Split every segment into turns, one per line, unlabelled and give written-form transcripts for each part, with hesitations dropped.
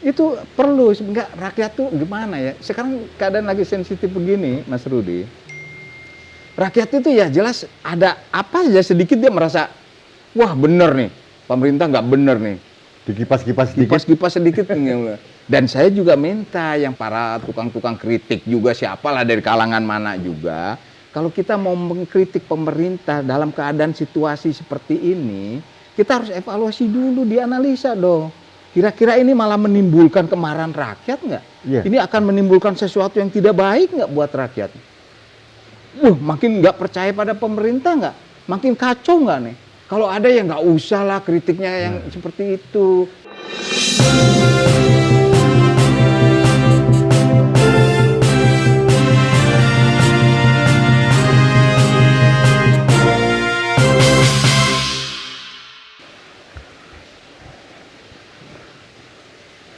Itu perlu, enggak rakyat tuh gimana ya? Sekarang keadaan lagi sensitif begini, Mas Rudi. Rakyat itu ya jelas ada apa aja sedikit dia merasa, wah bener nih, pemerintah nggak bener nih.
Dikipas-kipas sedikit.
Kipas-kipas sedikit. Dan saya juga minta yang para tukang-tukang kritik juga, siapalah dari kalangan mana juga, kalau kita mau mengkritik pemerintah dalam keadaan situasi seperti ini, kita harus evaluasi dulu, dianalisa dong. Kira-kira ini malah menimbulkan kemarahan rakyat nggak?
Iya.
Ini akan menimbulkan sesuatu yang tidak baik nggak buat rakyat? Makin nggak percaya pada pemerintah nggak? Makin kacau nggak nih? Kalau ada ya nggak usah lah kritiknya yang seperti itu.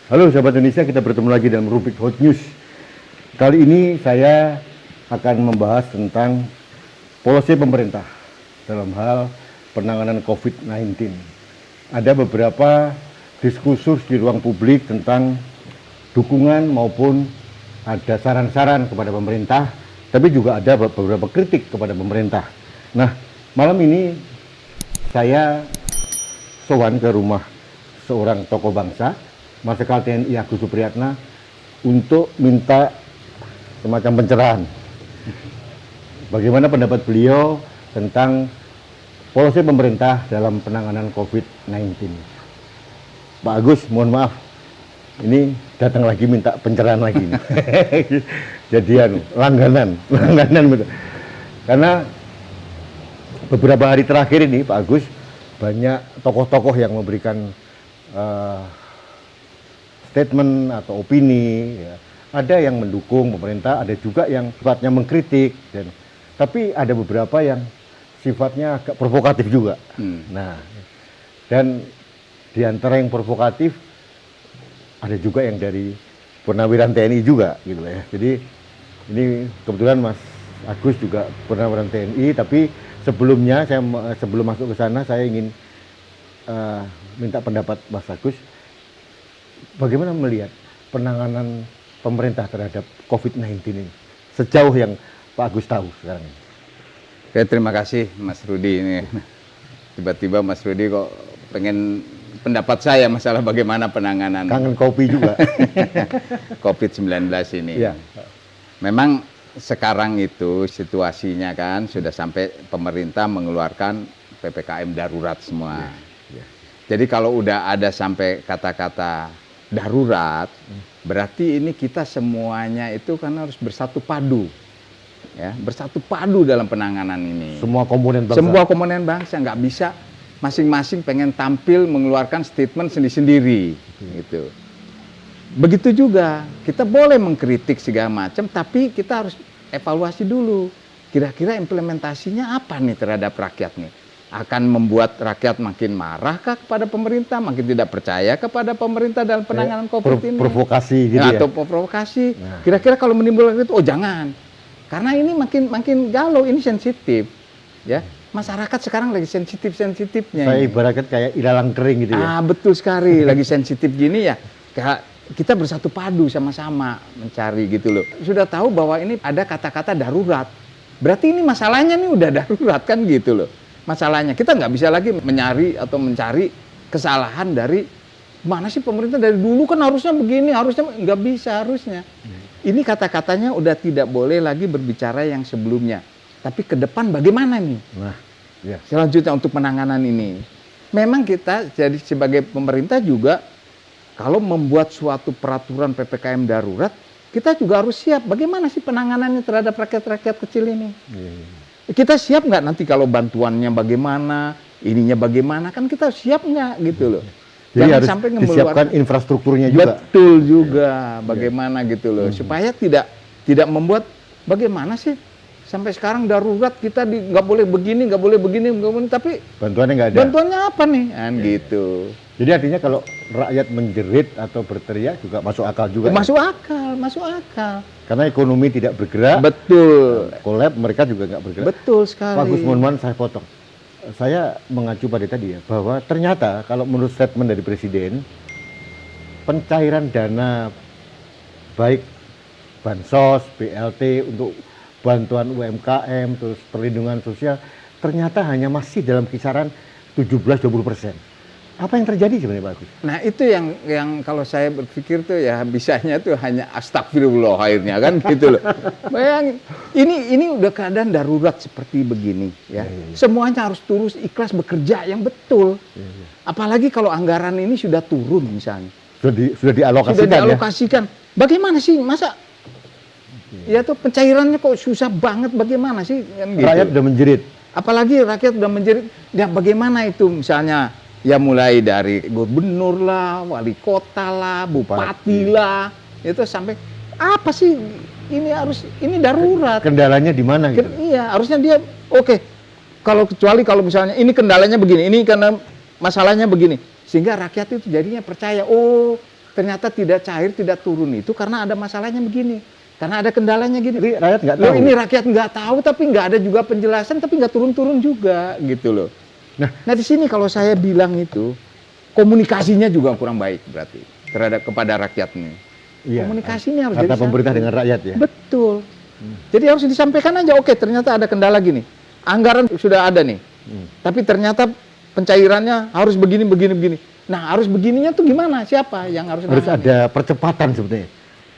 Halo sahabat Indonesia, kita bertemu lagi dalam rubrik Hot News. Kali ini saya akan membahas tentang polisi pemerintah dalam hal penanganan COVID-19. Ada beberapa diskursus di ruang publik tentang dukungan maupun ada saran-saran kepada pemerintah, tapi juga ada beberapa kritik kepada pemerintah. Nah, malam ini saya sowan ke rumah seorang tokoh bangsa, Marsikal TNI Agus Supriyatna, untuk minta semacam pencerahan. Bagaimana pendapat beliau tentang polisi pemerintah dalam penanganan COVID-19. Pak Agus, mohon maaf, ini datang lagi minta pencerahan lagi. Jadian, langganan betul. Karena beberapa hari terakhir ini Pak Agus, banyak tokoh-tokoh yang memberikan statement atau opini, ya. Ada yang mendukung pemerintah, ada juga yang sifatnya mengkritik, tapi ada beberapa yang sifatnya agak provokatif juga. Nah, dan di antara yang provokatif ada juga yang dari purnawiran TNI juga, gitu ya. Jadi ini kebetulan Mas Agus juga purnawiran TNI, tapi sebelumnya sebelum masuk ke sana saya ingin minta pendapat Mas Agus. Bagaimana melihat penanganan pemerintah terhadap COVID-19 ini sejauh yang Pak Agus tahu sekarang ini?
Oke, terima kasih Mas Rudi ini. Tiba-tiba Mas Rudi kok pengen pendapat saya masalah bagaimana penanganan
kangen kopi juga.
COVID-19 ini. Ya. Memang sekarang itu situasinya kan sudah sampai pemerintah mengeluarkan PPKM darurat semua. Ya. Jadi kalau udah ada sampai kata-kata darurat, berarti ini kita semuanya itu kan harus bersatu padu, ya, bersatu padu dalam penanganan ini.
Semua komponen bangsa.
Semua komponen bangsa, nggak bisa masing-masing pengen tampil mengeluarkan statement sendiri-sendiri, gitu. Begitu juga kita boleh mengkritik segala macam, tapi kita harus evaluasi dulu. Kira-kira implementasinya apa nih terhadap rakyat nih? Akan membuat rakyat makin marahkah kepada pemerintah, makin tidak percaya kepada pemerintah dalam penanganan COVID ini?
Provokasi gitu ya?
Atau provokasi. Nah. Kira-kira kalau menimbulkan itu, oh jangan. Karena ini makin galau, ini sensitif. Ya, masyarakat sekarang lagi sensitif-sensitifnya.
Saya ibaratkan kayak ilalang kering gitu ya?
Betul sekali, lagi sensitif gini ya. Kita bersatu padu sama-sama mencari gitu loh. Sudah tahu bahwa ini ada kata-kata darurat. Berarti ini masalahnya nih udah darurat kan gitu loh. Masalahnya kita nggak bisa lagi mencari kesalahan dari mana sih pemerintah dari dulu kan harusnya begini, harusnya nggak bisa harusnya. Ini kata-katanya udah tidak boleh lagi berbicara yang sebelumnya. Tapi ke depan bagaimana nih?
Nah, ya.
Selanjutnya untuk penanganan ini, memang kita jadi sebagai pemerintah juga kalau membuat suatu peraturan PPKM darurat, kita juga harus siap bagaimana sih penanganannya terhadap rakyat-rakyat kecil ini. Kita siap nggak nanti kalau bantuannya bagaimana, ininya bagaimana, kan kita siap nggak gitu loh.
Jadi jangan harus sampai disiapkan infrastrukturnya juga.
Betul juga, bagaimana gitu loh, supaya tidak membuat bagaimana sih sampai sekarang darurat kita nggak boleh begini, nggak boleh begini, tapi
bantuannya nggak ada.
Bantuannya apa nih? Gitu.
Jadi artinya kalau rakyat menjerit atau berteriak juga masuk akal juga.
Masuk akal.
Karena ekonomi tidak bergerak.
Betul.
Kolab mereka juga nggak bergerak.
Betul sekali.
Pak Gus, mohon saya potong. Saya mengacu pada tadi ya, bahwa ternyata kalau menurut statement dari Presiden, pencairan dana baik bansos, BLT untuk bantuan UMKM, terus perlindungan sosial, ternyata hanya masih dalam kisaran 17-20%. Apa yang terjadi sebenarnya Pak Agus?
Nah itu yang kalau saya berpikir tuh ya bisanya tuh hanya astagfirullah akhirnya kan gitu loh. Bayangin, ini udah keadaan darurat seperti begini ya. Semuanya harus terus ikhlas bekerja yang betul. Apalagi kalau anggaran ini sudah turun misalnya.
Sudah dialokasikan,
sudah dialokasikan. Bagaimana sih masa ya tuh pencairannya kok susah banget, bagaimana sih kan gitu.
Rakyat udah menjerit.
Apalagi rakyat udah menjerit. Ya bagaimana itu misalnya ya mulai dari gubernur lah, wali kota lah, bupati lah, itu sampai apa sih ini darurat.
Kendalanya di mana gitu?
Iya, harusnya dia oke. Kecuali kalau misalnya ini kendalanya begini, ini karena masalahnya begini, sehingga rakyat itu jadinya percaya, oh ternyata tidak cair, tidak turun itu karena ada masalahnya begini, karena ada kendalanya gini.
Jadi rakyat nggak tahu.
Ini rakyat nggak tahu, tapi nggak ada juga penjelasan, tapi nggak turun-turun juga gitu loh. Nah di sini kalau saya bilang itu komunikasinya juga kurang baik berarti kepada rakyatnya.
Iya,
Komunikasinya harus
kata
jadi
pemerintah dengan rakyat ya.
Betul. Jadi harus disampaikan aja. Oke, ternyata ada kendala gini. Anggaran sudah ada nih. Tapi ternyata pencairannya harus begini. Nah harus begininya tuh gimana? Siapa yang harus?
Harus ada percepatan sebenarnya.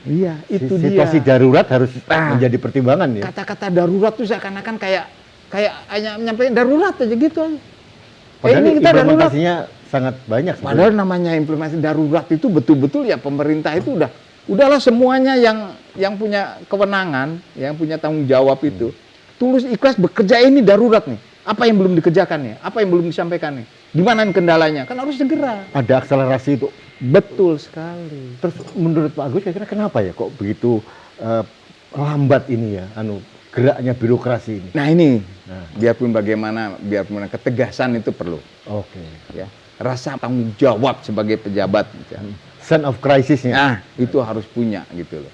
Iya, itu
Situasi
dia.
darurat harus menjadi pertimbangan ya.
Kata-kata darurat tuh seakan-akan kayak hanya nyampein darurat aja gitu aja.
Padahal
ini kita
implementasinya sangat banyak.
Padahal namanya implementasi darurat itu betul-betul ya pemerintah itu udahlah semuanya yang punya kewenangan, yang punya tanggung jawab itu tulus ikhlas bekerja, ini darurat nih. Apa yang belum dikerjakan nih? Apa yang belum disampaikan nih? Di mana kendalanya? Kan harus segera.
Ada akselerasi itu.
Betul sekali.
Terus menurut Pak Agus kira-kira kenapa ya kok begitu lambat ini ya geraknya birokrasi ini?
Nah ini, biarpun bagaimana, biarpun ketegasan itu perlu.
Oke.
Ya, rasa tanggung jawab sebagai pejabat.
Sense of crisisnya.
Nah, itu harus punya gitu loh.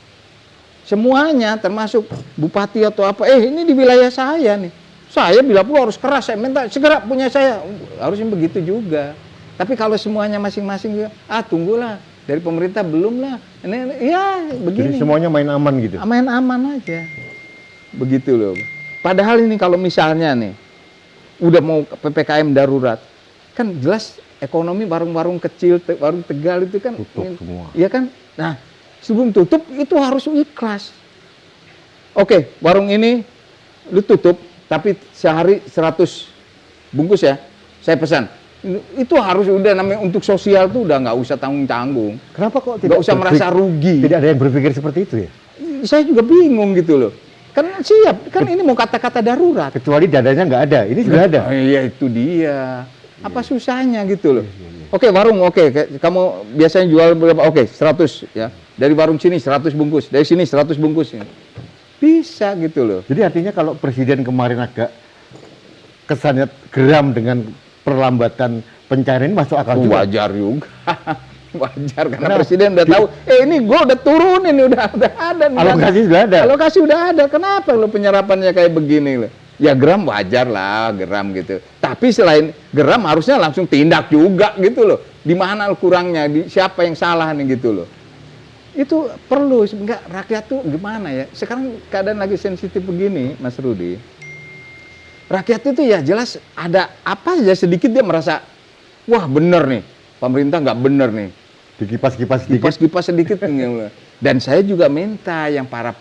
Semuanya, termasuk bupati atau apa, ini di wilayah saya nih. Saya bila perlu harus keras, saya minta segera punya saya. Harusnya begitu juga. Tapi kalau semuanya masing-masing, tunggulah. Dari pemerintah belum lah. Ini, ya begini.
Jadi semuanya main aman gitu?
Main aman aja. Begitu loh. Padahal ini kalau misalnya nih udah mau PPKM darurat, kan jelas ekonomi warung-warung kecil, warung Tegal itu kan
tutup semua.
Iya kan? Nah, sebelum tutup itu harus ikhlas. Oke, warung ini lu tutup tapi sehari 100 bungkus ya. Saya pesan. Itu harus udah namanya untuk sosial tuh udah nggak usah tanggung-tanggung.
Kenapa kok tidak
usah merasa rugi?
Tidak ada yang berpikir seperti itu ya?
Saya juga bingung gitu loh. Kan siap, kan ini mau kata-kata darurat.
Kecuali dadanya nggak ada, ini sudah ada.
Iya itu dia. Apa susahnya gitu loh. Oke, warung kamu biasanya jual berapa? Oke, 100 ya. Dari warung sini 100 bungkus, dari sini 100 bungkus. Bisa gitu loh.
Jadi artinya kalau presiden kemarin agak kesannya geram dengan perlambatan pencairan ini masuk akal juga.
Wajar juga. Wajar karena presiden udah tahu, ini gue udah turun, ini udah ada nih.
Alokasi sudah ada.
Alokasi udah ada. Kenapa lo penyerapannya kayak begini lo? Ya geram wajar lah, geram gitu. Tapi selain geram harusnya langsung tindak juga gitu loh. Di mana kurangnya? Siapa yang salah nih gitu loh. Itu perlu, enggak rakyat tuh gimana ya? Sekarang keadaan lagi sensitif begini, Mas Rudi. Rakyat itu ya jelas ada apa saja sedikit dia merasa, wah bener nih, pemerintah nggak bener nih.
Dikipas-kipas sedikit.
Kipas-kipas sedikit. Dan saya juga minta yang para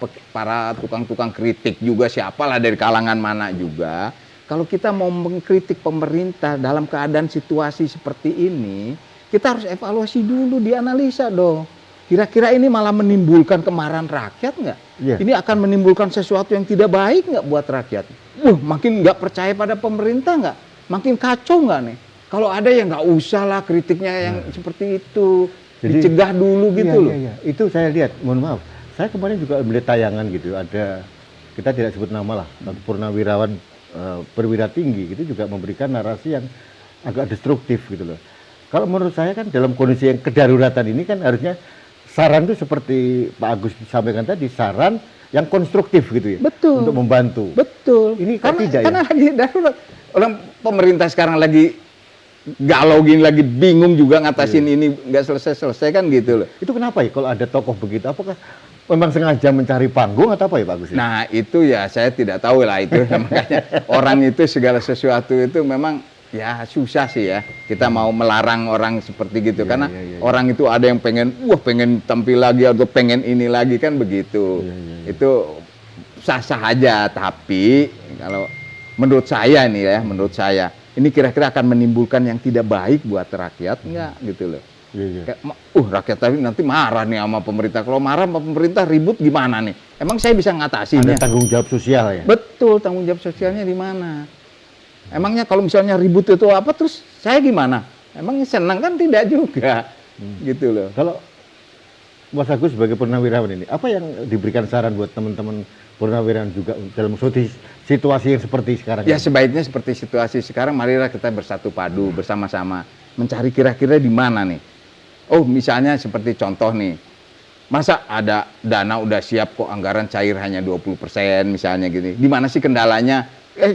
tukang-tukang kritik juga, siapalah dari kalangan mana juga, kalau kita mau mengkritik pemerintah dalam keadaan situasi seperti ini, kita harus evaluasi dulu, dianalisa dong. Kira-kira ini malah menimbulkan kemarahan rakyat nggak?
Yeah.
Ini akan menimbulkan sesuatu yang tidak baik nggak buat rakyat? Makin nggak percaya pada pemerintah nggak? Makin kacau nggak nih? Kalau ada ya nggak usah lah kritiknya yang seperti itu. Jadi, dicegah dulu gitu loh.
Iya. Itu saya lihat, mohon maaf. Saya kemarin juga melihat tayangan gitu, ada, kita tidak sebut nama lah, satu purnawirawan perwira tinggi gitu juga memberikan narasi yang agak destruktif gitu loh. Kalau menurut saya kan dalam kondisi yang kedaruratan ini kan harusnya saran itu seperti Pak Agus sampaikan tadi, saran yang konstruktif gitu ya.
Betul.
Untuk membantu.
Betul.
Ini kan tidak
karena lagi darurat. Orang pemerintah sekarang lagi galau gini lagi, bingung juga ngatasin ini nggak selesai-selesai kan gitu loh.
Itu kenapa ya kalau ada tokoh begitu? Apakah memang sengaja mencari panggung atau apa ya Pak Gus?
Nah itu ya saya tidak tahu lah itu. Makanya orang itu segala sesuatu itu memang ya susah sih ya. Kita mau melarang orang seperti gitu karena orang itu ada yang pengen tampil lagi atau pengen ini lagi kan begitu. Itu sah-sah aja, tapi kalau menurut saya nih ya, menurut saya ini kira-kira akan menimbulkan yang tidak baik buat rakyat nggak gitu loh. Kayak, rakyat tapi nanti marah nih sama pemerintah. Kalau marah sama pemerintah ribut gimana nih? Emang saya bisa ngatasinnya?
Ada tanggung jawab sosial ya?
Betul, tanggung jawab sosialnya di mana? Emangnya kalau misalnya ribut itu apa, terus saya gimana? Emangnya senang kan tidak juga, gitu loh.
Kalau Mas Agus sebagai purnawirawan ini, apa yang diberikan saran buat teman-teman purnawirawan juga dalam situasi yang seperti sekarang?
Ya sebaiknya seperti situasi sekarang, marilah kita bersatu padu bersama-sama mencari kira-kira di mana nih. Oh misalnya seperti contoh nih, masa ada dana udah siap kok anggaran cair hanya 20% misalnya gitu. Di mana sih kendalanya?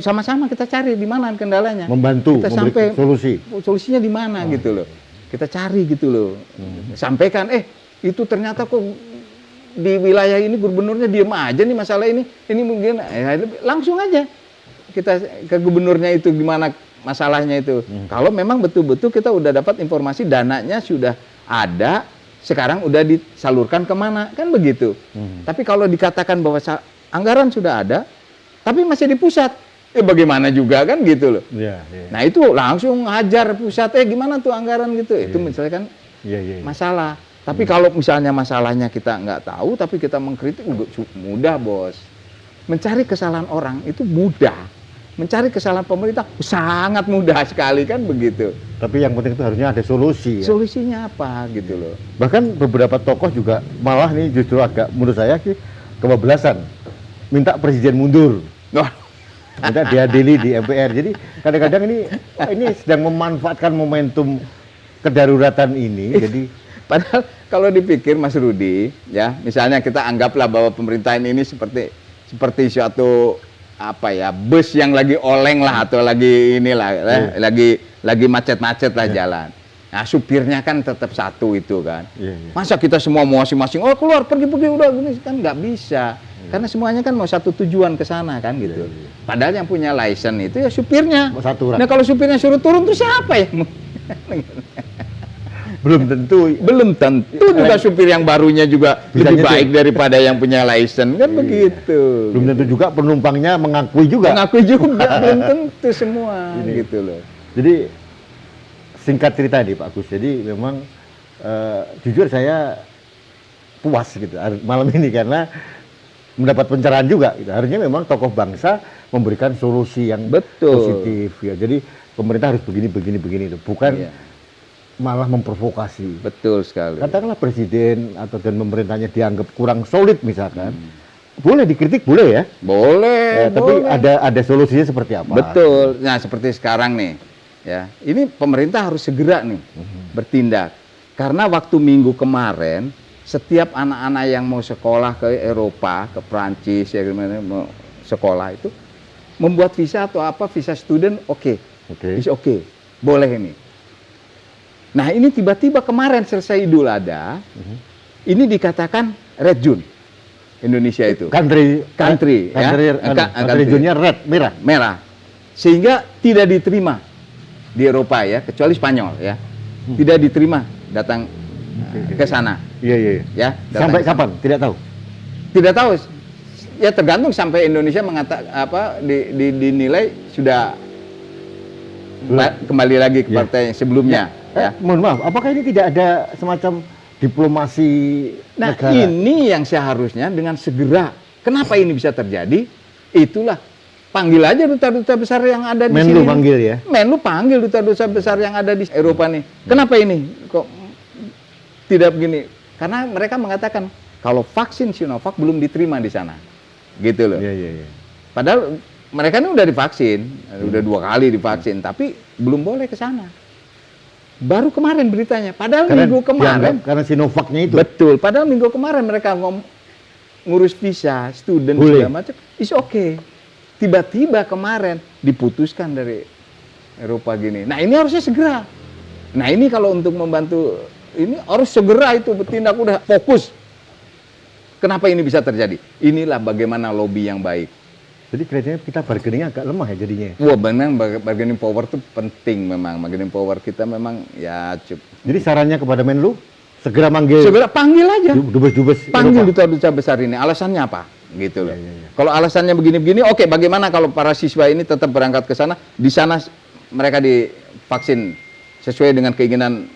Sama-sama kita cari di mana kendalanya.
Membantu,
kita
memberi solusi.
Solusinya di mana gitu loh. Kita cari gitu loh. Sampaikan, itu ternyata kok di wilayah ini gubernurnya diem aja nih masalah ini mungkin langsung aja kita ke gubernurnya itu gimana masalahnya itu. Kalau memang betul-betul kita udah dapat informasi dananya sudah ada, sekarang udah disalurkan kemana, kan begitu. Tapi kalau dikatakan bahwa anggaran sudah ada, tapi masih di pusat, bagaimana juga kan gitu loh. Nah itu langsung hajar pusat, gimana tuh anggaran gitu, itu misalnya kan masalah. Tapi kalau misalnya masalahnya kita nggak tahu, tapi kita mengkritik, mudah bos. Mencari kesalahan orang itu mudah. Mencari kesalahan pemerintah sangat mudah sekali kan begitu.
Tapi yang penting itu harusnya ada solusi. Ya?
Solusinya apa gitu loh.
Bahkan beberapa tokoh juga malah nih justru agak menurut saya sih kebablasan. Minta presiden mundur. Minta diadili di MPR. Jadi kadang-kadang ini sedang memanfaatkan momentum kedaruratan ini. Jadi
padahal kalau dipikir Mas Rudi, ya misalnya kita anggaplah bahwa pemerintahan ini seperti suatu bus yang lagi oleng lah atau lagi lagi macet-macet lah jalan. Nah supirnya kan tetap satu itu kan. Masa kita semua mau masing-masing keluar pergi udah gini kan nggak bisa. Karena semuanya kan mau satu tujuan ke sana kan gitu. Padahal yang punya license itu ya supirnya. Nah kalau supirnya suruh turun tuh siapa ya? Belum tentu juga supir yang barunya juga lebih baik daripada yang punya license kan begitu.
Belum tentu juga penumpangnya mengakui juga
belum tentu semua gitu loh.
Jadi singkat cerita nih Pak Agus, jadi memang jujur saya puas gitu malam ini karena mendapat pencerahan juga gitu. Harusnya memang tokoh bangsa memberikan solusi yang positif ya. Jadi pemerintah harus begini itu bukan malah memprovokasi.
Betul sekali.
Katakanlah presiden dan pemerintahnya dianggap kurang solid misalkan, boleh dikritik boleh ya?
Boleh.
Tapi ada solusinya seperti apa?
Betul. Nah seperti sekarang nih, ya ini pemerintah harus segera nih bertindak. Karena waktu minggu kemarin setiap anak-anak yang mau sekolah ke Eropa, ke Prancis, ya gimana mau sekolah itu membuat visa atau visa student is oke, boleh ini. Nah ini tiba-tiba kemarin selesai Idul Adha, ini dikatakan red zone Indonesia itu.
Country zone-nya red,
merah. Sehingga tidak diterima di Eropa ya, kecuali Spanyol ya. Tidak diterima datang ke sana.
Iya.
Ya,
sampai kapan? Tidak tahu.
Tidak tahu. Ya tergantung sampai Indonesia dinilai sudah kembali lagi ke partai yang sebelumnya.
Mohon maaf, apakah ini tidak ada semacam diplomasi negara?
Nah ini yang seharusnya dengan segera. Kenapa ini bisa terjadi? Itulah panggil aja duta-duta besar yang ada di sini.
Menlu panggil ya?
Menlu panggil duta-duta besar yang ada di Eropa nih. Kenapa ini kok tidak begini? Karena mereka mengatakan kalau vaksin Sinovac belum diterima di sana, gitu loh.
Iya.
Padahal mereka ini udah divaksin, udah 2 kali divaksin, tapi belum boleh ke sana. Baru kemarin beritanya, padahal minggu kemarin.
Karena Sinovacnya itu.
Betul, padahal minggu kemarin mereka ngurus visa, student segala macam, is okay. Tiba-tiba kemarin diputuskan dari Eropa gini. Nah ini harusnya segera. Nah ini kalau untuk membantu ini harus segera itu bertindak, udah fokus. Kenapa ini bisa terjadi? Inilah bagaimana lobby yang baik.
Jadi kelihatannya kita bargaining agak lemah ya jadinya.
Wah memang bargaining power itu penting memang. Bargaining power kita memang ya cukup.
Jadi sarannya kepada Menlu, segera manggil.
Segera panggil aja.
Dubes-dubes
Panggil
Eropa.
duta-duta besar ini. Alasannya apa? Gitu loh.
Iya.
Kalau alasannya begini-begini, oke, bagaimana kalau para siswa ini tetap berangkat ke sana? Di sana mereka divaksin sesuai dengan keinginan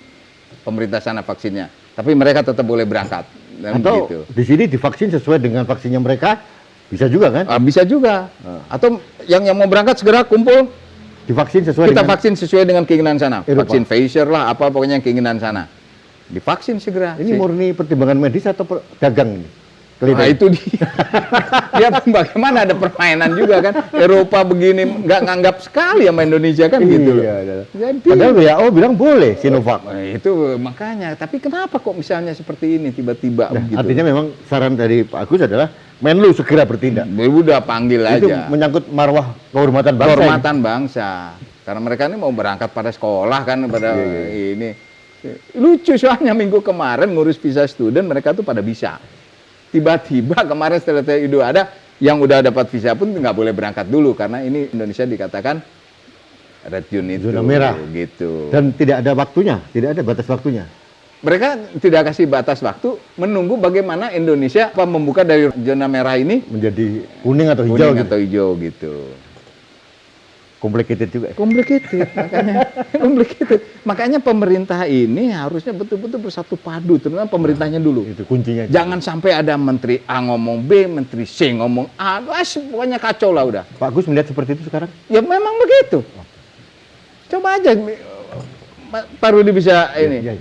pemerintah sana vaksinnya. Tapi mereka tetap boleh berangkat. Dan
Atau
gitu.
di sini divaksin sesuai dengan vaksinnya mereka, bisa juga kan?
Bisa juga. Atau yang mau berangkat segera kumpul,
Divaksin sesuai
kita
dengan
vaksin sesuai dengan keinginan sana.
Eropa.
Vaksin Pfizer lah, apa pokoknya yang keinginan sana. Divaksin segera.
Ini murni pertimbangan medis atau dagang ini?
Nah itu dia. Ya bagaimana ada permainan juga kan. Eropa begini nggak nganggap sekali sama Indonesia kan gitu loh.
Iya.
Jadi,
Padahal WHO bilang boleh Sinovac.
nah, itu makanya. Tapi kenapa kok misalnya seperti ini tiba-tiba
Nah,
begitu?
artinya memang saran dari Pak Agus adalah Menlu segera bertindak.
Udah panggil
Itu
aja.
menyangkut marwah kehormatan bangsa.
Kehormatan bangsa. Karena mereka ini mau berangkat pada sekolah kan, pada ini. Lucu soalnya minggu kemarin ngurus visa student mereka tuh pada bisa. Tiba-tiba kemarin setelah Idul Adha yang udah dapat visa pun nggak boleh berangkat dulu karena ini Indonesia dikatakan red zone itu.
Zona merah.
Gitu.
Dan tidak ada waktunya, tidak ada batas waktunya.
Mereka tidak kasih batas waktu menunggu bagaimana Indonesia membuka dari zona merah ini
Menjadi kuning atau hijau
kuning
gitu.
atau hijau gitu.
Complicated juga.
Complicated, makanya complicated. Makanya pemerintah ini harusnya betul-betul bersatu padu, terutama pemerintahnya dulu.
Itu kuncinya.
Jangan sampai ada menteri A ngomong B, menteri C ngomong A, pokoknya kacau lah udah.
Pak Agus melihat seperti itu sekarang?
Ya memang begitu. Coba aja Pak Rudi bisa ini.
Ya.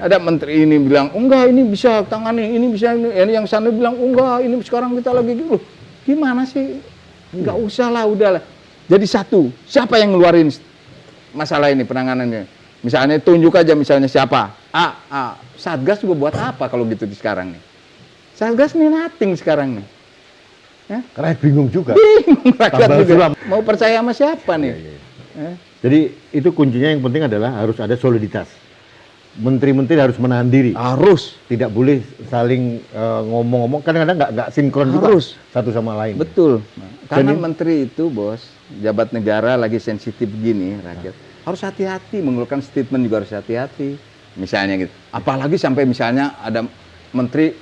Ada menteri ini bilang, enggak ini bisa tangani, ini bisa ini. Yang sana bilang, enggak ini sekarang kita lagi gitu. Gimana sih? Enggak usah lah, udahlah. Jadi satu, siapa yang ngeluarin masalah ini penanganannya? Misalnya tunjuk aja misalnya siapa? Satgas juga buat apa kalau gitu di sekarang nih? Satgas nih nothing sekarang nih. Ya?
Rakyat bingung juga.
Bingung rakyat
Tambah
juga.
sulam.
Mau percaya sama siapa nih?
Jadi itu kuncinya yang penting adalah harus ada soliditas. Menteri-menteri harus menahan diri.
Harus.
Tidak boleh saling ngomong-ngomong. Kadang-kadang nggak sinkron
Harus.
juga satu sama lain.
Betul. Karena
Jadi-
menteri itu bos, jabat negara lagi sensitif gini rakyat. Harus hati-hati, mengeluarkan statement juga harus hati-hati. Misalnya gitu. Apalagi sampai misalnya ada menteri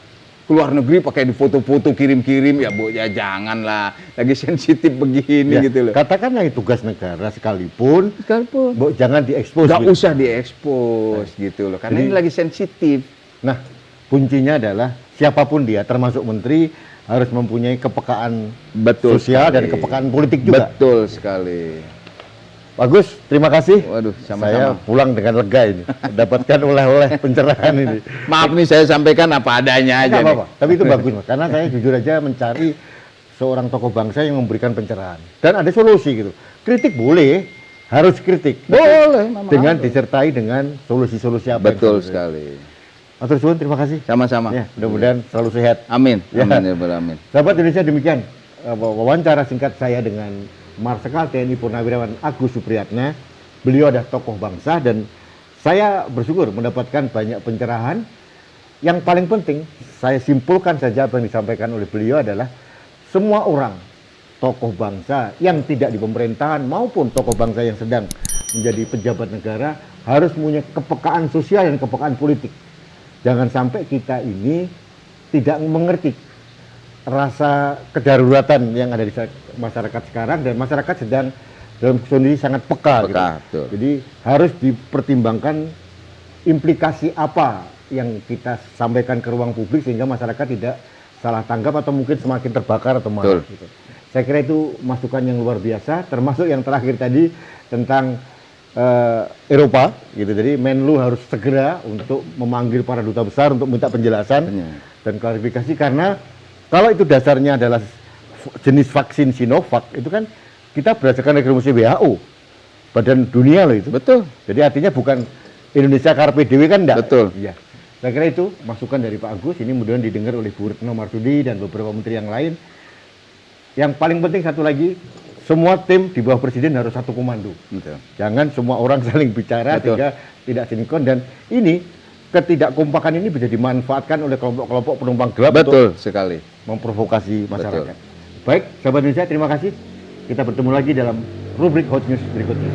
keluar negeri pakai di foto-foto kirim-kirim, ya Bu, ya janganlah. Lagi sensitif begini
Ya,
gitu loh.
katakanlah itu tugas negara sekalipun,
Sekalipun.
jangan diekspos.
Nggak
gitu.
usah diekspos gitu loh. Karena
Jadi-
ini lagi sensitif.
Nah, kuncinya adalah siapapun dia, termasuk menteri, harus mempunyai kepekaan
Betul
sosial dan
sekali.
kepekaan politik juga.
Betul sekali.
Bagus, terima kasih.
Waduh,
Saya
sama-sama.
pulang dengan lega ini, mendapatkan oleh-oleh pencerahan ini.
Maaf nih saya sampaikan apa adanya aja
Nggak
nih.
apa-apa, tapi itu bagus Mas, karena saya jujur aja mencari seorang tokoh bangsa yang memberikan pencerahan dan ada solusi gitu. Kritik boleh, harus kritik.
Boleh, Mama.
Dengan disertai dengan solusi-solusi apa.
Betul
yang
sekali.
Matur suwun, terima kasih.
Sama-sama.
Ya, mudah-mudahan selalu sehat.
Amin.
Ya.
Amin ya Rabbal alamin.
Sahabat Indonesia, demikian wawancara singkat saya dengan Marsikal TNI Purnawirawan Agus Supriyatna. Beliau adalah tokoh bangsa dan saya bersyukur mendapatkan banyak pencerahan. Yang paling penting, saya simpulkan saja apa yang disampaikan oleh beliau adalah semua orang, tokoh bangsa yang tidak di pemerintahan maupun tokoh bangsa yang sedang menjadi pejabat negara harus punya kepekaan sosial dan kepekaan politik. Jangan sampai kita ini tidak mengerti rasa kedaruratan yang ada di masyarakat sekarang dan masyarakat sedang dalam kondisi sangat peka.
Peka,
Gitu.
betul.
Jadi harus dipertimbangkan implikasi apa yang kita sampaikan ke ruang publik sehingga masyarakat tidak salah tanggap atau mungkin semakin terbakar atau marah.
Betul.
Gitu. Saya kira itu masukan yang luar biasa, termasuk yang terakhir tadi tentang Eropa, gitu. Jadi Menlu harus segera untuk memanggil para duta besar untuk minta penjelasan
Benar.
dan klarifikasi karena kalau itu dasarnya adalah jenis vaksin Sinovac itu kan kita berdasarkan rekomendasi WHO, Badan Dunia loh itu.
Betul.
Jadi artinya bukan Indonesia Karpe Dewi kan enggak?
Betul.
Iya. Saya kira itu masukan dari Pak Agus, ini kemudian didengar oleh Bu Retno Marsudi dan beberapa menteri yang lain. Yang paling penting satu lagi, semua tim di bawah presiden harus satu komando.
Betul.
Jangan semua orang saling bicara
Betul.
sehingga tidak sinkron, dan ini ketidakkompakan ini bisa dimanfaatkan oleh kelompok-kelompok penumpang gelap
Betul sekali.
untuk memprovokasi masyarakat. Baik, sahabat Indonesia, terima kasih. Kita bertemu lagi dalam rubrik Hot News berikutnya.